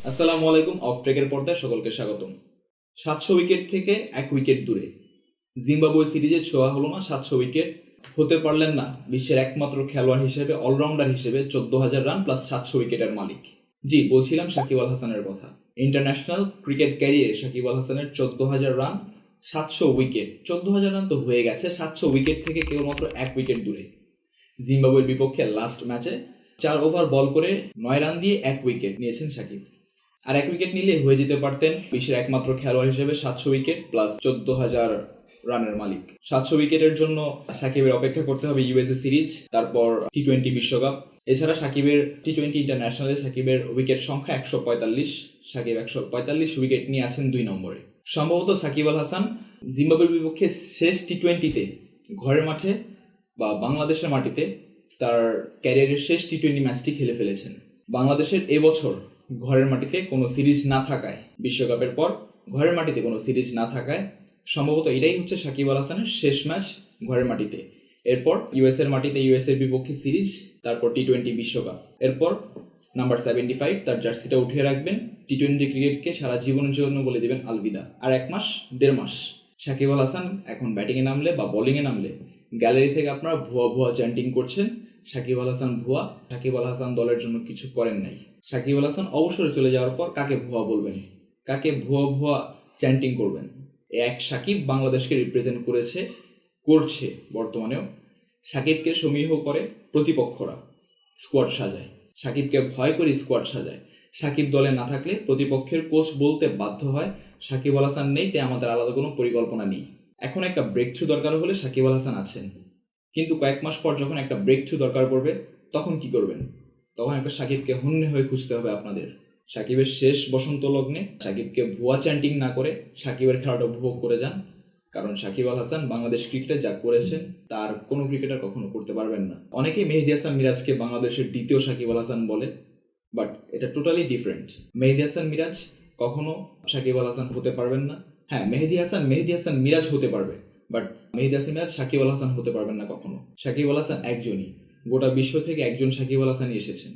আসসালামু আলাইকুম। অফ ট্রেকের পর্দায় সকলকে স্বাগতম। 700 উইকেট থেকে 1 উইকেট দূরে জিম্বাবুয়ে সিরিজে ছোঁয়া হলো না 700 উইকেট। হতে পারলেন না বিশ্বের একমাত্র খেলোয়াড় হিসেবে, অলরাউন্ডার হিসেবে 14,000 রান প্লাস 700 উইকেটের মালিক। জি, বলছিলাম সাকিব আল হাসানের কথা। ইন্টারন্যাশনাল ক্রিকেট ক্যারিয়ারে সাকিব আল হাসানের 14,000 রান, 700 উইকেট। 14,000 রান তো হয়ে গেছে, 700 উইকেট থেকে কেবলমাত্র 1 উইকেট দূরে। জিম্বাবুয়ের বিপক্ষে লাস্ট ম্যাচে 4 ওভার বল করে 9 রান দিয়ে 1 উইকেট নিয়েছেন সাকিব। আর 1 উইকেট নিলে হয়ে যেতে পারতেন বিশ্বের একমাত্র খেলোয়াড় হিসেবে 700 উইকেট প্লাস 14,000 রানের মালিক। 700 উইকেটের জন্য সাকিবের অপেক্ষা করতে হবে ইউএসএ সিরিজ, তারপর টি-20 বিশ্বকাপ। এছাড়া সাকিবের টি-20 ইন্টারন্যাশনালে সাকিবের উইকেট সংখ্যা 145। সাকিব 145 উইকেট নিয়ে আছেন 2 নম্বরে। সম্ভবত সাকিব আল হাসান জিম্বাবুয়ের বিপক্ষে শেষ টি-20তে ঘরের মাঠে বা বাংলাদেশের মাটিতে তার ক্যারিয়ারের শেষ টি-20 ম্যাচটি খেলে ফেলেছেন। বাংলাদেশের এবছর ঘরের মাটিতে কোনো সিরিজ না থাকায়, বিশ্বকাপের পর ঘরের মাটিতে কোনো সিরিজ না থাকায় সম্ভবত এটাই হচ্ছে সাকিব আল হাসানের শেষ ম্যাচ ঘরের মাটিতে। এরপর ইউএসের মাটিতে ইউএসের বিপক্ষে সিরিজ, তারপর টি-20 বিশ্বকাপ। এরপর নাম্বার 75 তার জার্সিটা উঠিয়ে রাখবেন, টি-20 ক্রিকেটকে সারা জীবনের জন্য বলে দেবেন আলবিদা। আর 1 মাস 1.5 মাস সাকিব আল হাসান এখন ব্যাটিংয়ে নামলে বা বোলিংয়ে নামলে গ্যালারি থেকে আপনারা ভুয়া ভুয়া চ্যান্টিং করছেন, সাকিব আল হাসান ভুয়া, সাকিব আল হাসান দলের জন্য কিছু করেন নাই। সাকিব আল হাসান অবসরে চলে যাওয়ার পর কাকে ভুয়া বলবেন, কাকে ভুয়া ভুয়া চ্যান্টিং করবেন? এক সাকিব বাংলাদেশকে রিপ্রেজেন্ট করছে বর্তমানেও। সাকিবকে সমীহ করে প্রতিপক্ষরা, স্কোয়াড সাজায়। সাকিবকে ভয় করে স্কোয়াড সাজায়। সাকিব দলে না থাকলে প্রতিপক্ষের কোচ বলতে বাধ্য হয় সাকিব আল হাসান নেই, তাই আমাদের আলাদা কোনো পরিকল্পনা নেই। এখন একটা ব্রেক থ্রু দরকার হলে সাকিব আল হাসান আছেন, কিন্তু কয়েক মাস পর যখন একটা ব্রেক থ্রু দরকার পড়বে তখন কি করবেন? তখন একটা সাকিবকে হন্যে হয়ে খুঁজতে হবে আপনাদের। সাকিবের শেষ বসন্ত লগ্নে সাকিবকে ভুয়া চ্যান্টিং না করে সাকিবের খেলাটা উপভোগ করে যান, কারণ সাকিব আল হাসান বাংলাদেশ ক্রিকেটে যা করেছেন তার কোনো ক্রিকেটার কখনো করতে পারবেন না। অনেকেই মেহেদী হাসান মিরাজকে বাংলাদেশের দ্বিতীয় সাকিব আল হাসান বলে, বাট এটা টোটালি ডিফারেন্ট। মেহেদী হাসান মিরাজ কখনো সাকিব আল হাসান হতে পারবেন না। হ্যাঁ, মেহেদী হাসান মিরাজ হতে পারবে, বাট মেহেদী হাসান মিরাজ সাকিব আল হাসান হতে পারবেন না কখনো। সাকিব আল হাসান একজনই, গোটা বিশ্ব থেকে একজন সাকিব আল হাসানই এসেছেন।